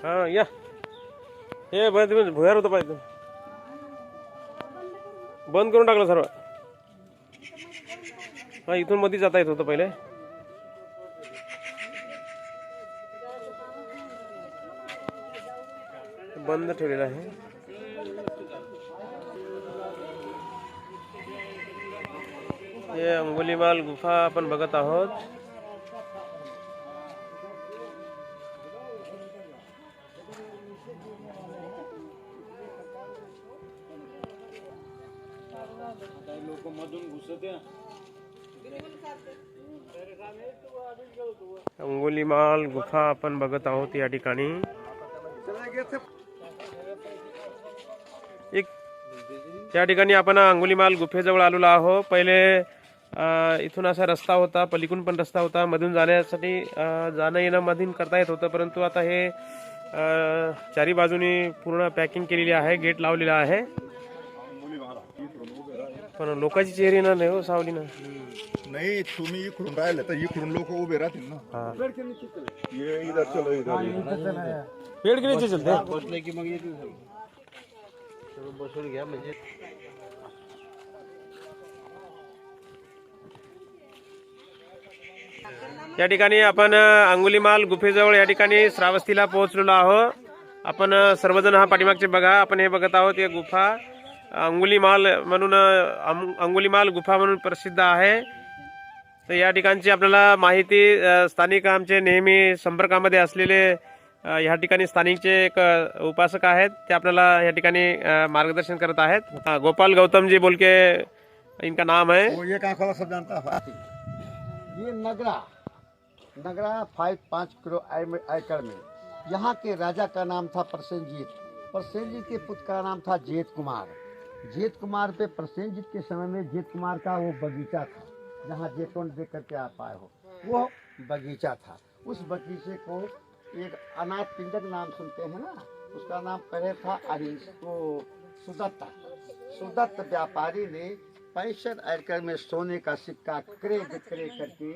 हा या हे भुयार होतं पाहिजे बंद करून टाकलं सर्व. हा इथून मध्ये जाता येत होतं पहिले. बंद ठेवलेलं आहे. हे अंगुलीमाल गुफा आपण बघत आहोत. लोक मधून घुसते. अंगुलीमाल गुफा आपण बघत आहोत या ठिकाणी. एक या ठिकाणी आपण अंगुलीमाल गुफेजवळ आलेलो आहोत. पहिले इथून असा रस्ता होता, पलीकडून पण रस्ता होता. मधून जाण्यासाठी जाणं येणं मधून करता येत होतं, परंतु आता हे चारी बाजूनी पूर्ण पॅकिंग केलेली आहे, गेट लावलेला आहे. पण लोकांची चेहरे ना नाही हो सावली ना. नाही तुम्ही इकडून राहिले तर इकडून लोक उभे राहतील ना. ये इधर चलो इधर पेड़ के नीचे चलते हैं. बसले की मग येतील बसून घ्या म्हणजे. या ठिकाणी आपण अंगुलीमाल गुफेजवळ या ठिकाणी श्रावस्तीला पोहोचलेलो आहोत. आपण सर्वजण हा पाठीमागचे बघा. आपण हे बघत आहोत ही गुफा अंगुलीमाल म्हणून अंगुलीमाल गुफा म्हणून प्रसिद्ध आहे. तर या ठिकाणची आपल्याला माहिती स्थानिक आमचे नेहमी संपर्कामध्ये असलेले या ठिकाणी स्थानिकचे एक उपासक आहेत, ते आपल्याला या ठिकाणी मार्गदर्शन करत आहेत. गोपाल गौतम जी बोल के इनका नाम है. वो ये कांखोला सब जानता है. ये नगरा 5 किलो एकड़ में यहाँ के राजा का नाम था प्रसेनजीत. प्रसेनजीत के पुत्र का नाम था जेत कुमार पे प्रसेनजीत के समय में जेत कुमार का वो बगीचा था, जहाँ जेतवन देख करके आप आए हो, वो बगीचा था. उस बगीचे को एक अनाथ पिंडक नाम सुनते हैं ना, उसका नाम पहले था सुदत्त व्यापारी ने 65 एकड़ में सोने का सिक्का क्रय विक्रय करके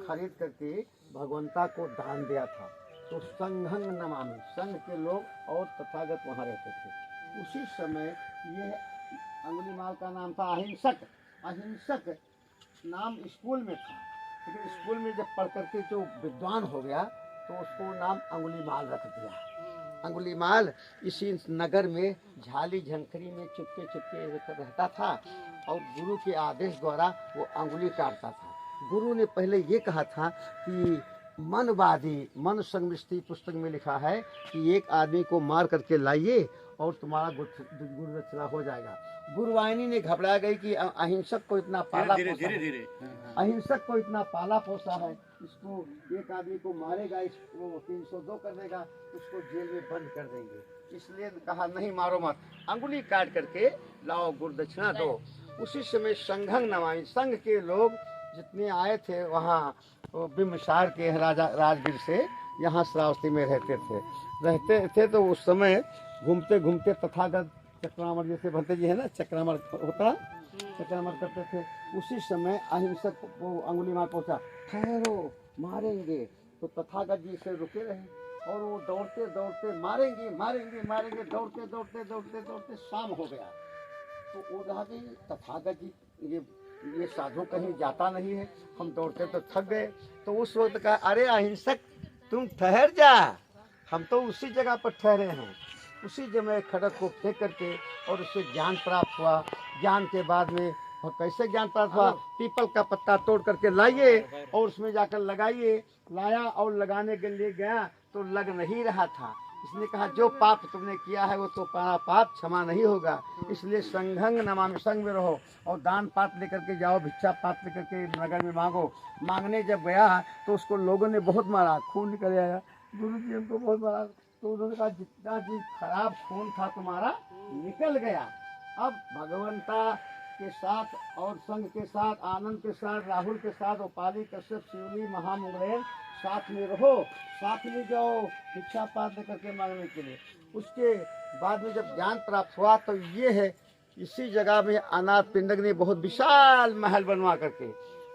खरीद करके भगवंता को दान दिया था. तो संघं नमामि, संघ के लोग और तथागत वहाँ रहते थे. उसी समय ये अंगुलीमाल का नाम था अहिंसक नाम स्कूल में था, लेकिन स्कूल में जब पढ़ करके जो विद्वान हो गया तो उसको नाम अंगुलीमाल रख दिया. अंगुलीमाल इसी नगर में झाली झंखरी में चुपके रहता था और गुरु के आदेश द्वारा वो अंगुली काटता था. गुरु ने पहले ये कहा था कि मन संगृष्टि पुस्तक में लिखा है कि एक आदमी को मार करके लाइए और तुम्हारा गुरु दक्षिणा हो जाएगा. गुरुवाहिनी ने घबरा गई कि अहिंसक को इतना पाला अहिंसक को इतना पाला पोसा है, इसको एक आदमी को मारेगा, इसको 302 कर देगा, उसको जेल में बंद कर देंगे. इसलिए कहा नहीं मारो मत, अंगुली काट करके लाओ गुरु दक्षिणा दो. उसी समय संघं नमामि, संघ के लोग जितने आए थे वहाँ बिम्बसार के राजगीर से यहाँ श्रावस्ती में रहते थे. तो उस समय घूमते घूमते तथागत चक्रामर जैसे भंते जी है ना, चक्रामर करते थे. उसी समय अहिंसक वो अंगुलीमाल पहुंचा, ठहरो मारेंगे. तो तथागत जी से रुके रहे और वो दौड़ते मारेंगे दौड़ते शाम हो गया. तो वो रहा कि तथागत जी ये साधु कहीं जाता नहीं है, हम दौड़ते तो थक गए. तो उस वक्त कहा, अरे अहिंसक तुम ठहर जा, हम तो उसी जगह पर ठहरे हैं. उसी जगह खड़क को फेंक करके और उससे ज्ञान प्राप्त हुआ. ज्ञान के बाद में और कैसे ज्ञान प्राप्त हुआ, पीपल का पत्ता तोड़ करके लाइए और उसमें जाकर लगाइए. लाया और लगाने के लिए गया तो लग नहीं रहा था. इसने कहा जो पाप तुमने किया है वो तो पाप क्षमा नहीं होगा, इसलिए संघं नमामि, संघ में रहो और दान पात लेकर के जाओ, भिक्षा पात लेकर के नगर में मांगो. मांगने जब गया तो उसको लोगों ने बहुत मारा, खून निकल आया. गुरु जी हमको बहुत मारा. तो उन्होंने कहा जितना जी खराब खून था तुम्हारा निकल गया. अब भगवंता के साथ और संघ के साथ, आनंद के साथ, राहुल के साथ, उपाली कश्यप शिवली महामंगलेर साथ में रहो, साथ में जाओ भिक्षा पात करके मांगने के लिए. उसके बाद में जब ज्ञान प्राप्त हुआ तो ये है, इसी जगह में अनाथ पिंडक ने बहुत विशाल महल बनवा करके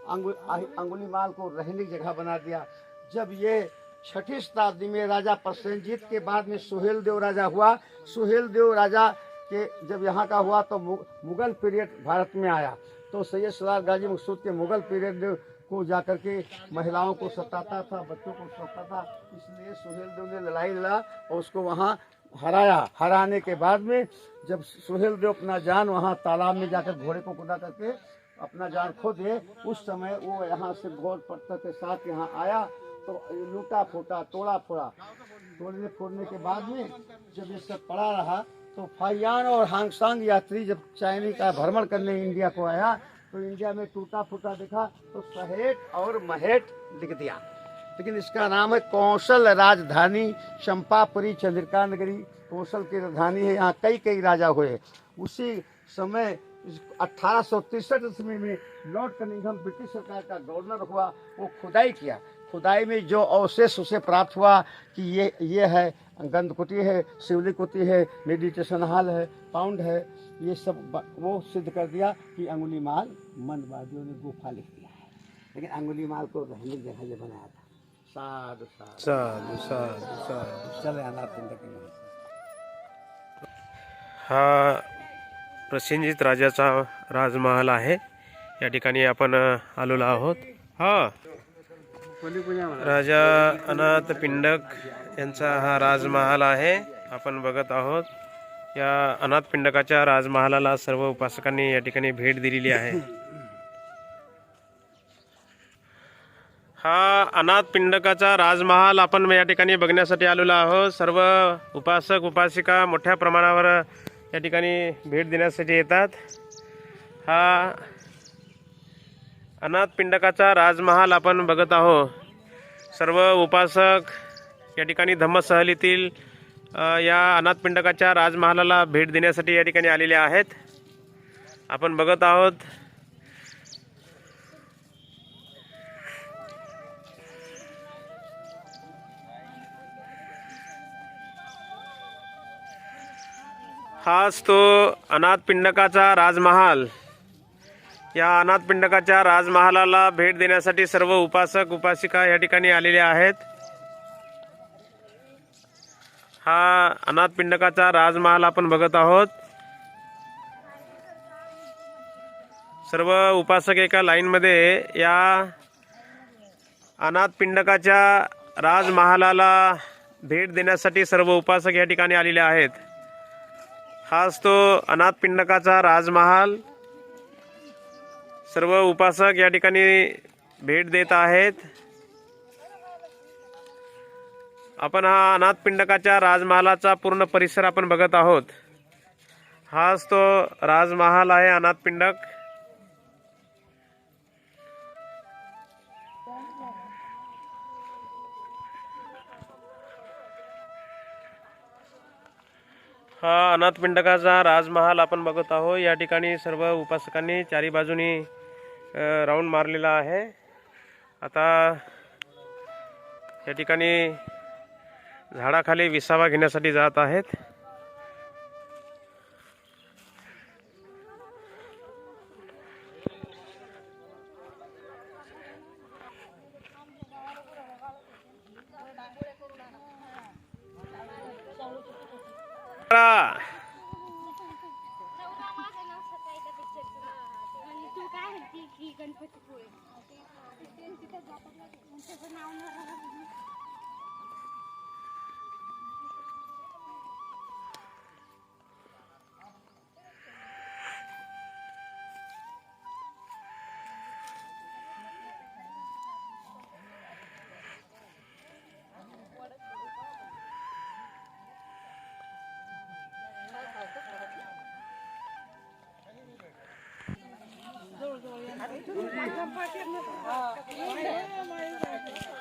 अंगुलीमाल को रहने की जगह बना दिया. जब ये छठी शताब्दी में राजा प्रसेनजीत के बाद में सुहेल देव राजा हुआ। सुहेल देव राजा के जब यहाँ का हुआ तो मुगल पीरियड भारत में आया, तो सैयद सरदार गाजी मकसूद के मुगल पीरियड को जाकर के महिलाओं को सताता था, बच्चों को सताता था, इसलिए सुहेल देव ने लड़ाई लड़ा और उसको वहाँ हराया। हराने के बाद में जब सुहेल देव अपना जान वहाँ तालाब में जाकर घोड़े को कुदा करके अपना जान खो दे, उस समय वो यहाँ से घोड़ पत्थर के साथ यहाँ आया तो लूटा फूटा तोड़ा फोड़ा। तोड़ने फोड़ने के बाद में जब ये सब पड़ा रहा तो फाइयान और हांगसांग यात्री जब चाइना का भ्रमण करने इंडिया को आया तो इंडिया में टूटा फूटा दिखा तो सहेट और महेट लिख दिया, लेकिन इसका नाम है कौशल राजधानी चंपापुरी चंद्रिका नगरी कौशल की राजधानी है। यहाँ कई कई राजा हुए। उसी समय 1863 ईस्वी में लॉर्ड कनिंघम ब्रिटिश सरकार का गवर्नर हुआ, वो खुदाई किया। खुदाई में जो अवशेष उसे प्राप्त हुआ कि ये है गंधकुटी है, शिवलिक कुटी है, मेडिटेशन हॉल है, पाउंड है, ये सब वो सिद्ध कर दिया कि अंगुलीमाल मंदवादियों ने गुफा लिख दिया है, लेकिन अंगुलीमाल को रहने जगह ये बनाया था। साधु साधु साधू साधू साधू. चले अनाथ पिंड के नाम से। हा प्रसेनजीत राजाचा राजमहाल आहे, या ठिकाणी आपण आलेलो आहोत. हा राजा अनाथ पिंडक यांचा हा राजमहाल आहे, आपण बघत आहोत. या अनाथ पिंडकाच्या राजमहालाला सर्व उपासकांनी या ठिकाणी भेट दिलेली आहे. हा अनाथ पिंडकाचा राजमहाल आपण या ठिकाणी बघण्यासाठी आलेलो आहोत. सर्व उपासक उपासिका मोठ्या प्रमाणावर या ठिकाणी भेट देण्यासाठी येतात. हा अनाथ पिंडकाचा राजमहाल आपण बघत आहोत. सर्व उपासक या ठिकाणी धम्मसहलीतील या अनाथ पिंडकाच्या राजमहालाला भेट देण्यासाठी या ठिकाणी आलेले आहेत. आपण बघत आहोत. हाच तो अनाथ पिंडकाचा राजमहाल. या अनाथ पिंडकाच्या राजमहालाला भेट देण्यासाठी सर्व उपासक उपासिका या ठिकाणी आलेले आहेत. हा अनाथ पिंडकाचा राजमहाल आपण बघत आहोत. सर्व उपासक एका लाईन मध्ये या अनाथ पिंडकाच्या राजमहालाला भेट देण्यासाठी सर्व उपासक या ठिकाणी आलेले आहेत. हाच तो अनाथ पिंडकाचा राजमहाल. सर्व उपासक या ठिकाणी भेट देत आहेत. आपण हा अनाथ पिंडकाच्या राजमहालाचा पूर्ण परिसर आपण बघत आहोत. हाच तो राजमहाल आहे, अनाथ पिंडक. हा अनाथ पिंडकाचा राजमहाल आपण बघत आहोत. या ठिकाणी सर्व उपासकांनी चारी बाजूनी राऊंड मारलेला आहे. आता या ठिकाणी झाडाखाली विसावा घेण्यासाठी जात आहेत.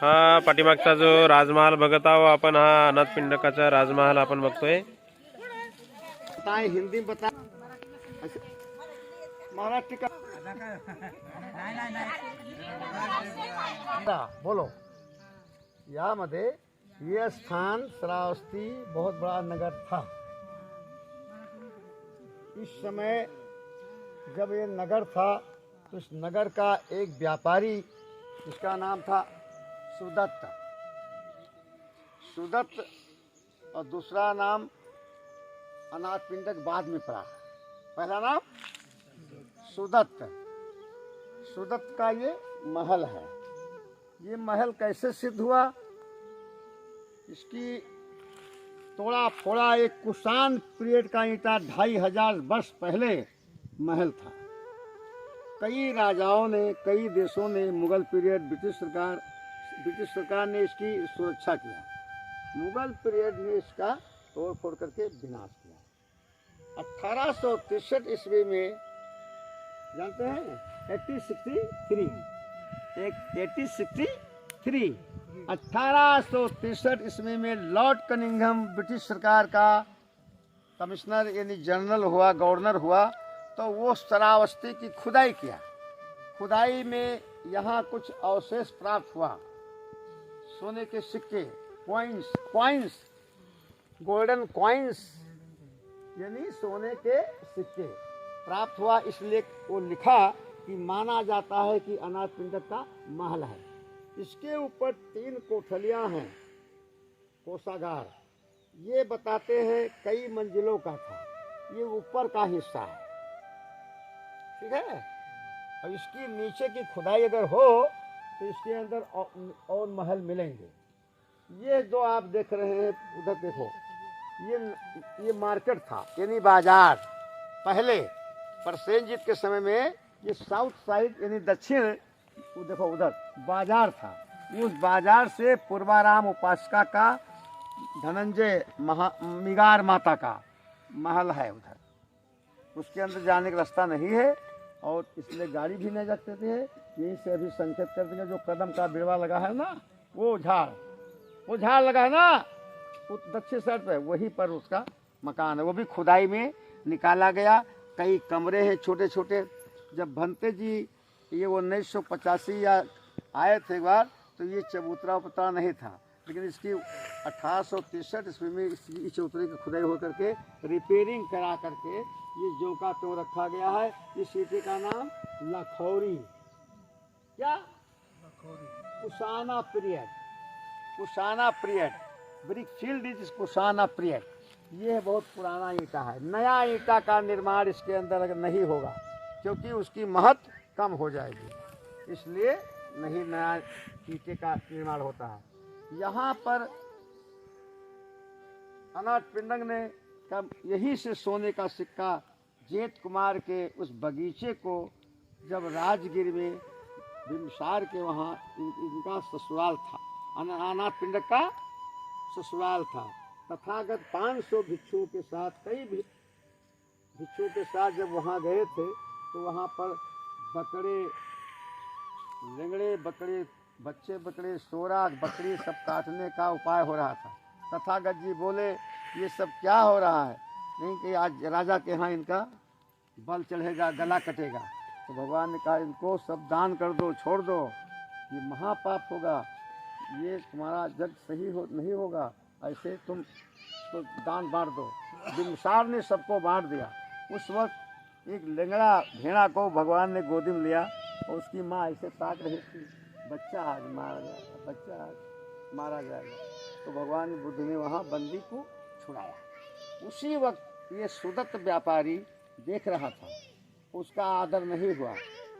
हा पाठीमागचा जो राजमहाल बघत आहोत आपण, हा अनाथ पिंडकाचा राजमहाल आपण बघतोय. बताएं हिंदी में बता मराठी का बोलो. यामध्ये ये स्थान श्रावस्ती बहुत बड़ा नगर था. इस समय जब ये नगर था तो इस नगर का एक व्यापारी जिसका नाम था सुदत्त, सुदत्त और दूसरा नाम अनाथ पिंडक बाद में पड़ा। पहला नाम सुदत्त। सुदत्त का ये महल है। ये महल कैसे सिद्ध हुआ? इसकी तोड़ा फोड़ा एक कुषाण पीरियड का ईंटा 2500 वर्ष पहले महल था। कई राजाओं ने, कई देशों ने, मुगल पीरियड, ब्रिटिश सरकार ने इसकी सुरक्षा किया। मुगल पीरियड ने इसका तोड़ फोड़ करके विनाश किया। 1863 ईस्वी में, जानते हैं, 1863 ईस्वी में लॉर्ड कनिंघम ब्रिटिश सरकार का कमिश्नर यानी जनरल हुआ, गवर्नर हुआ, तो वो श्रावस्ती की खुदाई किया। खुदाई में यहाँ कुछ अवशेष प्राप्त हुआ, सोने के सिक्के, कॉइन्स, गोल्डन कॉइन्स यानी सोने के सिक्के प्राप्त हुआ। इसलिए वो लिखा कि माना जाता है कि अनाथ पिंडक का महल है। इसके ऊपर 3 कोठलियां हैं, कोषागार। ये बताते हैं कई मंजिलों का था। ये ऊपर का हिस्सा है, ठीक है। और इसकी नीचे की खुदाई अगर हो तो इसके अंदर और महल मिलेंगे। ये जो आप देख रहे हैं, उधर देखो, ये मार्केट था यानी बाजार। पहले परसेनजीत के समय में ये साउथ साइड यानी दक्षिण, वो देखो उधर बाजार था। उस बाजार से पूर्वाराम उपासिका का, धनंजय मिगार माता का महल है उधर। उसके अंदर जाने का रास्ता नहीं है और इसलिए गाड़ी भी नहीं जाते थे। यहीं से अभी संकेत कर देंगे, जो कदम का बिड़वा लगा है ना, वो झाड़ लगा है ना, वो दक्षिण साइड पे, वहीं पर उसका मकान है। वो भी खुदाई में निकाला गया। कई कमरे हैं छोटे छोटे। जब भंते जी ये 1985 या आए थे एक बार, तो ये चबूतरा उपतरा नहीं था, लेकिन इसकी 1863 ईस्वी में इस चबूतरे की खुदाई हो करके रिपेयरिंग करा करके ये जो का त्यों रखा गया है। इस सिटी का नाम लखौरी, क्या कुषाणा पीरियड, ब्रिकफील्ड इज कुषाणा पीरियड। ये बहुत पुराना ईंटा है। नया ईंटा का निर्माण इसके अंदर अगर नहीं होगा, क्योंकि उसकी महत्व कम हो जाएगी, इसलिए नहीं नया ईंटे का निर्माण होता है। यहाँ पर अनाथ पिंडक ने कब यहीं से सोने का सिक्का जेठ कुमार के उस बगीचे को, जब राजगीर में बिम्सार के वहाँ इनका ससुराल था, अनाथ पिंडक का ससुराल था। तथागत 500 भिक्षुओं के साथ, कई भिक्षुओं के साथ जब वहाँ गए थे, तो वहाँ पर बकरे, लेंगड़े बकरे, बच्चे बकरे, सोरा बकरी सब काटने का उपाय हो रहा था। तथागत जी बोले, ये सब क्या हो रहा है? नहीं कि आज राजा के यहाँ इनका बल चढ़ेगा, गला कटेगा। तो भगवान ने कहा, इनको सब दान कर दो, छोड़ दो, ये महापाप होगा, ये तुम्हारा जग सही नहीं होगा, ऐसे तुम तो दान बांट दो। बिम्सार ने सबको बांट दिया। उस वक्त एक लेंगड़ा भेड़ा को भगवान ने गोदी में लिया और उसकी माँ ऐसे ताक रही थी, बच्चा आज मारा जाएगा, बच्चा आज मारा जाएगा। तो भगवान बुद्ध ने वहाँ बंदी को छुड़ाया। उसी वक्त ये सुदत्त व्यापारी देख रहा था, उसका आदर नहीं हुआ,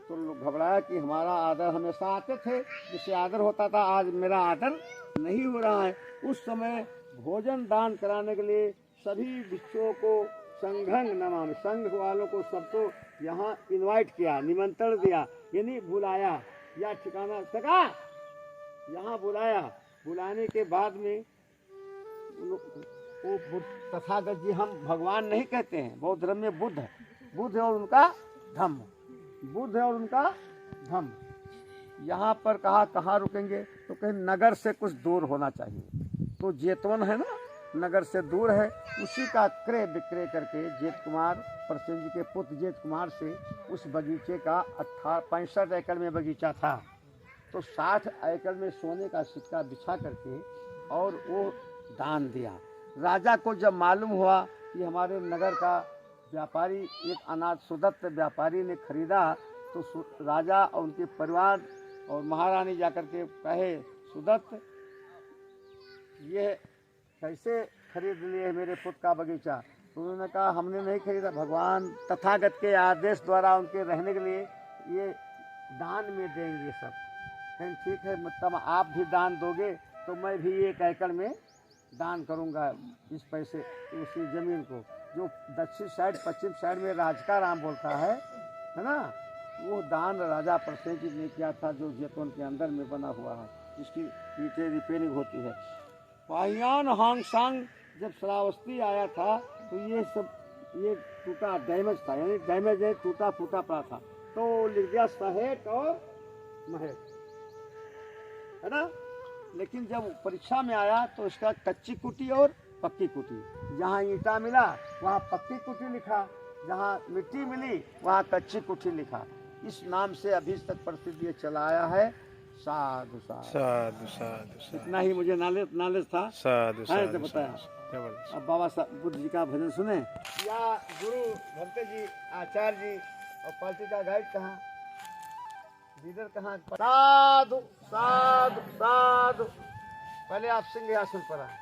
तो लोग घबराया कि हमारा आदर हमेशा आते थे, जिससे आदर होता था, आज मेरा आदर नहीं हो रहा है। उस समय भोजन दान कराने के लिए सभी भिक्षुओं को संघंग नमामि, संघ वालों को सबको यहाँ इनवाइट किया, निमंत्रण दिया, यानी बुलाया, या ठिकाना सका यहाँ बुलाया। बुलाने के बाद में वो तथागत जी, हम भगवान नहीं कहते हैं, बौद्ध धर्म में बुद्ध है, बुद्ध है और उनका धम्म, बुद्ध है और उनका धम्म। यहाँ पर कहा कहाँ रुकेंगे, तो कहीं नगर से कुछ दूर होना चाहिए। तो जेतवन है ना, नगर से दूर है, उसी का क्रय विक्रय करके जेठ कुमार, परसेन जी के पुत्र जेठ कुमार से उस बगीचे का 65 एकड़ में बगीचा था, तो 60 एकड़ में सोने का सिक्का बिछा करके और वो दान दिया। राजा को जब मालूम हुआ कि हमारे नगर का व्यापारी, एक अनाथ सुदत्त व्यापारी ने खरीदा, तो राजा और उनके परिवार और महारानी जाकर के कहे, सुदत्त ये कैसे खरीद लिए मेरे खुद का बगीचा? तो उन्होंने कहा हमने नहीं खरीदा, भगवान तथागत के आदेश द्वारा उनके रहने के लिए ये दान में देंगे सब। कहीं ठीक है, मतलब आप भी दान दोगे तो मैं भी 1 एकड़ में दान करूंगा इस पैसे, उसी ज़मीन को जो दक्षिण साइड पश्चिम साइड में राजका राम बोलता है ना, वो दान राजा प्रसेंजित ने किया था, जो जैतून के अंदर में बना हुआ है, जिसकी नीचे रिपेयरिंग होती है। पाहियान हांगसांग जब श्रावस्ती आया था तो ये सब ये टूटा डैमेज था, यानी डैमेज है, टूटा फूटा पड़ा था, तो लिख दिया सहेट और महेट, है ना। लेकिन जब परीक्षा में आया तो इसका कच्ची कुटी और पक्की कुटी, जहाँ ईंटा मिला वहाँ पक्की कुटी लिखा, जहाँ मिट्टी मिली वहाँ कच्ची कुटी लिखा। इस नाम से अभी तक प्रसिद्ध ये चला आया है। साधु साधु साधु साधु साधु इतना ही मुझे नॉलेज था, साधु है साधु तो बताया। जबरदस्त। अब बाबा साहब बुद्ध जी का भजन सुने, या गुरु भक्त जी, आचार्य जी और पार्टी का गाइड कहाँ, लीडर कहाँ? साधु साधु साधु। पहले आप सिंहासन पर आए,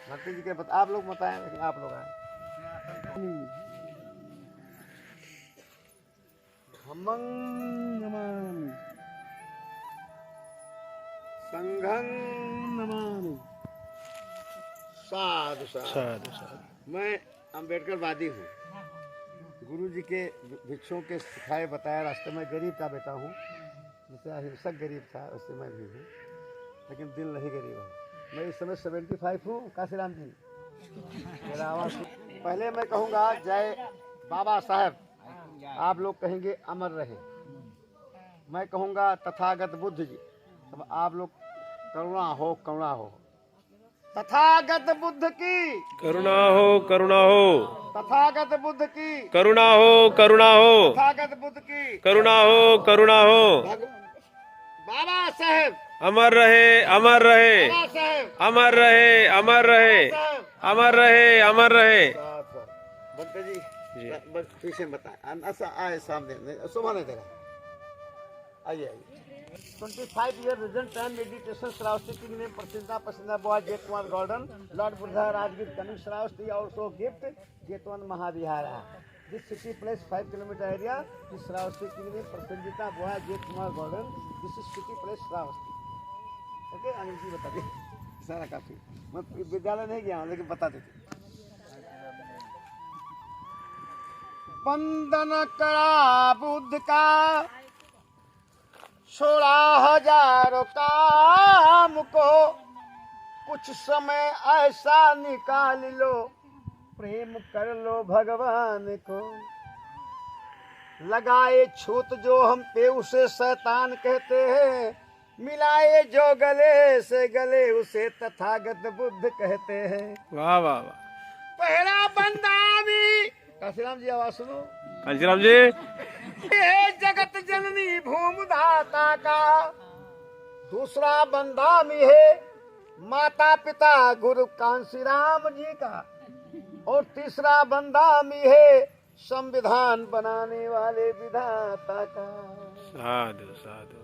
भक्त जी के आप लोग बताएं, लेकिन आप लोग आए। धम्मं नमामि, संघं नमामि। साधु साधु। साधु साधु। मैं अम्बेडकरवादी हूँ, गुरु जी के भिक्षुओं के सिखाए बताया रास्ते में गरीब का बेटा हूँ, जैसे अहिंसक गरीब था उससे मैं भी हूँ, लेकिन दिल नहीं गरीब है। मैं इस समय 75 हूँ। काशीराम जी मेरा आवाज़। पहले मैं कहूँगा जय बाबा साहब, आप लोग कहेंगे अमर रहे। मैं कहूँगा तथागत बुद्ध जी, तब आप लोग करुणा हो करुणा हो। तथागत बुद्ध की करुणा हो करुणा हो, तथागत बुद्ध की करुणा हो करुणा हो, तथागत बुद्ध की करुणा हो करुणा हो। बाबा साहेब अमर रहे अमर रहे, बाबा साहेब अमर रहे अमर रहे, साहब। अमर रहे अमर रहे। भक्त जी जी। बस पीछे बताए, ऐसा आए सामने, शोभा नहीं देगा। आइए आइए। 25 year resident time meditation Shravasti King name Prasinda boy Jetwan Gordon, Lord Buddha Rajgir coming Shravasti also gift Jetwan Mahavihara. This city place 5 kilometer area is Shravasti King name Prasinda boy Jetwan Gordon. This is city place Shravasti. Okay, अंग्रेजी बता दे सारा काफी। मैं विद्यालय नहीं गया हूँ लेकिन बता देते। वंदन करा बुद्ध का, छोड़ा हजारों काम को, कुछ समय ऐसा निकाल लो, प्रेम कर लो भगवान को। लगाए छूत जो हम पे उसे शैतान कहते हैं, मिलाए जो गले से गले उसे तथागत बुद्ध कहते हैं। वाह वाह वाह। पहला बंदा भी, काशीराम जी आवाज सुनो। काशीराम जी। ये जगत जननी भूमधाता का, दूसरा बंदा में है माता पिता गुरु कांसी राम जी का, और तीसरा बंदा में है संविधान बनाने वाले विधाता का। साधु साधु।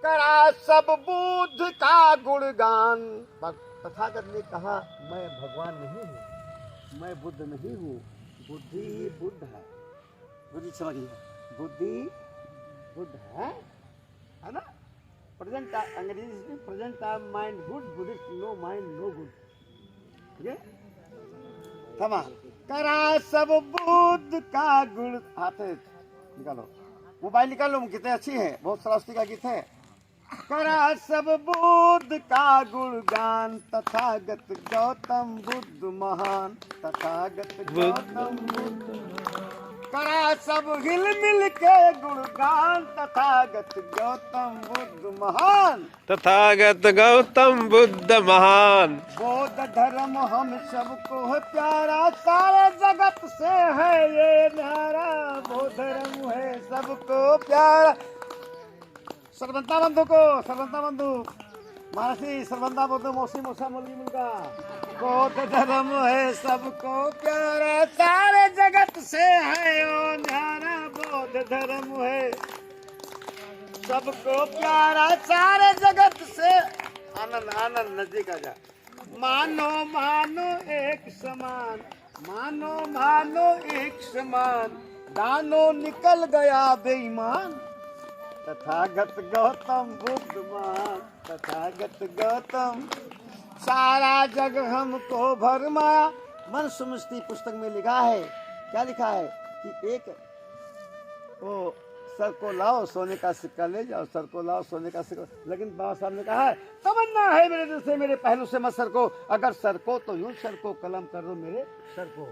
करा सब बुद्ध का गुणगान। तथागत ने कहा मैं भगवान नहीं हूँ, मैं बुद्ध नहीं हूँ, बुद्धि ही बुद्ध है। बुद्धि समझिए, बुद्धि बुद्ध है ना। प्रेजेंट अंग्रेजी में present mind good, Buddhist no mind no good. ठीक है, थमा। करा सब बुद्ध का गुण। हाथ निकालो, मोबाइल निकालो, कितने अच्छी है, बहुत सरस्वती का गीत है। करा सब बुद्ध का गुणगान, तथागत गौतम बुद्ध महान, तथागत गौतम बुद्ध। करा सब हिल मिल के गुणगान, तथागत गौतम बुद्ध महान, तथागत गौतम बुद्ध महान। बौद्ध धर्म हम सबको है प्यारा, सारे जगत से है ये न्यारा, बौद्ध धर्म है सबको प्यारा। सरबंता बंधु को, सरबंता बंधु महाराष्ट्री सरबंता बंधु मौसी मौसा मुलगी मुलगा। बौद्ध धर्म है सबको प्यारा, सारे जगत से है ओ न्यारा, बौद्ध धर्म है सबको प्यारा, सारे जगत से। आनंद आनंद नजदीक आ जा। मानो मानो एक समान, मानो मानो एक समान, दानो निकल गया बेईमान, तथागत गौतम बुद्ध मान, तथागत गौतम। सारा जग हमको भरमाया। मन सुमस्ती पुस्तक में लिखा है, क्या लिखा है कि एक वो सर को लाओ सोने का सिक्का ले जाओ, सर को लाओ सोने का सिक्का। लेकिन बाबा साहब ने कहा है तमन्ना है मेरे दिल से मेरे पहलू से मत सर को, अगर सर को तो यूं सर को, कलम कर दो मेरे सर को।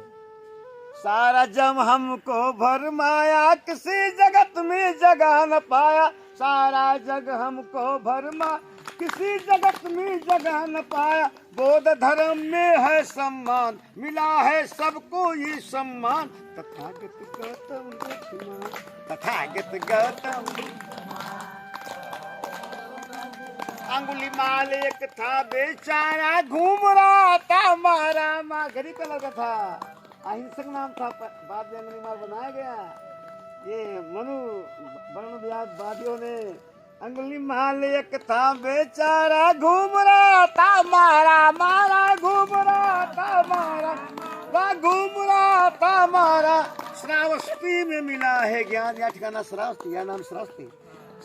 सारा जम हमको भरमाया, किसी जगत में जगह न पाया। सारा जग हमको भरमा, किसी जगत में जगह न पाया। बौद्ध धर्म में है सम्मान, मिला है सबको ये सम्मान। तथागत गौतम बुद्ध, तथागत गौतम। अंगुलीमाल एक था बेचारा, घूम रहा था मारा माँ, गरीब का लड़का था, अहिंसक नाम था, बाद में अंगुलीमाल बनाया गया। ये मनु वादियों ने अंगुलीमाल एक था बेचारा, घूम रहा था मारा मारा, घूम रहा था मारा, वह घूम रहा था मारा। श्रावस्ती में मिला है ज्ञान, या ठिकाना श्रावस्ती, या नाम श्रावस्ती।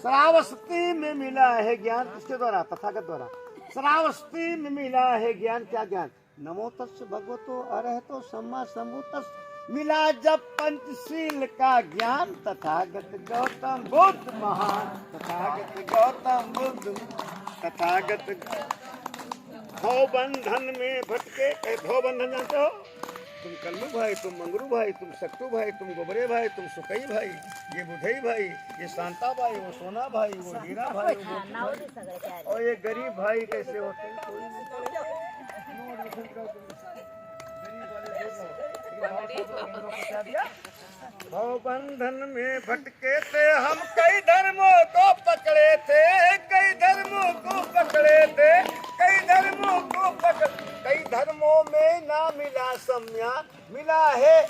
श्रावस्ती में मिला है ज्ञान, किसके द्वारा? तथागत द्वारा। श्रावस्ती में मिला है ज्ञान, क्या ज्ञान? नमो तस् भगवतो अरहतो सम्मा सम्बुद्धस्स। मिला जब पंचशील का ज्ञान, तथागत गौतम बुद्ध महान, तथागत गौतम बुद्ध, तथागत। भव बंधन में भटके, भव बंधन जानते हो? तुम कल्लू भाई, तुम मंगरू भाई, तुम सक्टू भाई, तुम गोबरे भाई, तुम सुकई भाई, ये बुधई भाई, ये शांता भाई, वो सोना भाई, वो हीरा भाई, और ये गरीब भाई कैसे होते हैं? भव बंधन में भटके थे हम, कई धर्मों को पकड़े थे, कई धर्मों को पकड़े थे, कई धर्मों को पकड़। कई धर्मों में ना मिला सम्या, मिला है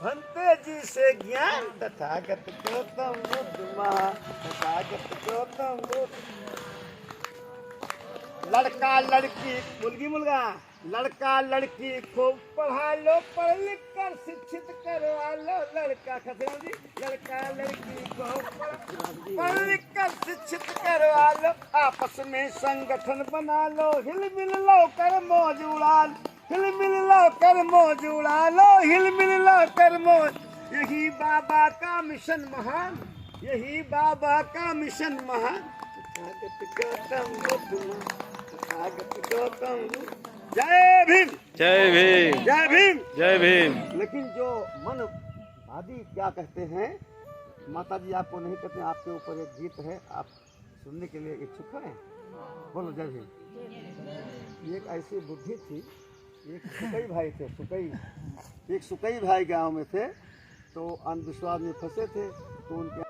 भंते जी से ज्ञान। तथागत गौतम बुद्ध महा, तथागत गौतम बुद्ध। लड़का लड़की, मुलगी मुलगा, लड़का लड़की खूब पढ़ा लो, पढ़ लिख कर शिक्षित करवा लो। लड़का खसेड़ा जी, लड़का लड़की को पढ़ लिख कर शिक्षित करवा लो। आपस में संगठन बना लो, हिल मिल लो कर मौज उड़ा लो, हिल मिल लो कर मौज उड़ा लो, हिल मिल लो कर मौज। यही बाबा का मिशन महान, यही बाबा का मिशन महान। तथागत गौतम बुद्ध, तथागत गौतम बुद्ध। जय भीम, जय भीम, जय भीम, जय भीम। लेकिन जो मन वादी क्या कहते हैं, माता जी आपको नहीं कहते, आपके ऊपर एक गीत है, आप सुनने के लिए इच्छुक हैं? बोलो जय भीम। एक ऐसी बुद्धि थी, एक सुकई भाई थे, सुकई, एक सुकई भाई गांव में थे, तो अंधविश्वास में फंसे थे, तो उनके